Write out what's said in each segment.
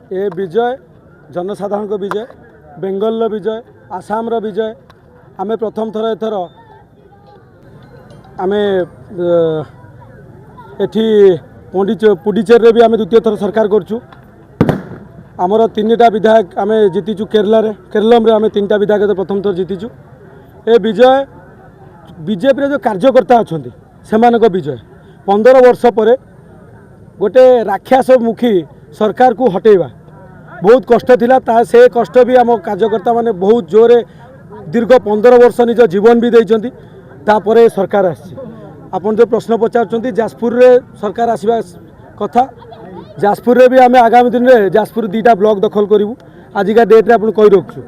ए विजय जनसाधारण विजय, बेंगल विजय, आसाम विजय। आम प्रथम थर एथर आम एठी पुडुचेरी भी आम द्वितीय थर सरकार करछु। आमर 3टा विधायक आम जीतीचु केरलम आम 3टा विधायक प्रथम थर जीतीचु। ए विजय बीजेपी जो कार्यकर्ता अच्छा से विजय 15 वर्ष पर गोटे राक्षसमुखी सरकार को हटेवा बहुत कष्ट थिला। से कष्ट भी आम कार्यकर्ता माने बहुत जोरे दीर्घ 15 वर्ष निज जीवन भी देइचंती। तापर सरकार आसी आपन जो प्रश्न पचार जाजपुर रे सरकार आसवा कथा। जाजपुर रे भी आम आगामी दिन में जाजपुर 2टा ब्लॉक दखल करूँ। आजिका डेट्रे आप कही रखु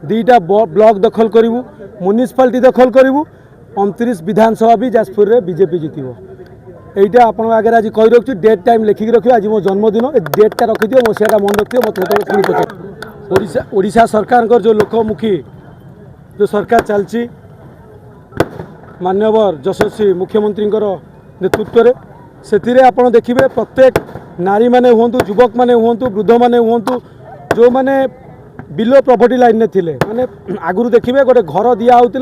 2टा ब्लॉक दखल करूँ, म्युनिसिपालिटी दखल करूँ। 29 विधानसभा भी जाजपुर रे बीजेपी जीतब। यहीटा आप आगे आज कही रखु डेट टाइम लिखिकी रखिए। आज मो जन्मदिन ए डेटा रखिदियो मो सीटा मन रखिए मत पुणी पचार। ओडिशा सरकार जो लोकमुखी जो सरकार चलती मान्यवर यशस्वी मुख्यमंत्री नेतृत्व में से आप देखिए प्रत्येक नारी माने हुंतु, युवक माने हुंतु, वृद्ध माने हुंतु जो माने बिलो प्रॉपर्टी लाइन में थिले माने आगुरु देखिए गोटे घर दिया होते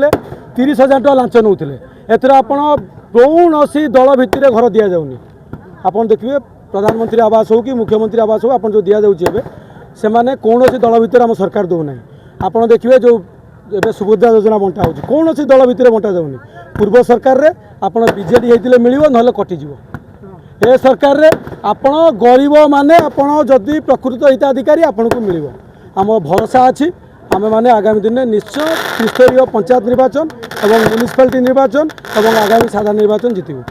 30,000 टका लांच नौते। एथर आपण कौन दल भितर घर दि जाऊनी। आपन देखिए प्रधानमंत्री आवास हो कि मुख्यमंत्री आवास हो आप जो दि जाऊँगी से मैंने कौन दल भितर आम सरकार दौना। आपड़ देखिए जो ए सुभद्रा योजना बंटा हो कौन दल भितर बंटा जाऊनी। पूर्व सरकार रे आपड़ बीजेडी होते मिल ना कटिज। ए सरकार रे आपण गरीब माने आपण जदि प्रकृत हिताधिकारी आपन को मिल आम भरोसा अच्छी। आम मैंने आगामी दिन में निश्चय त्रिस्तरीय पंचायत निर्वाचन और म्युनिसिपालिटी निर्वाचन और आगामी साधारण निर्वाचन जीतबू।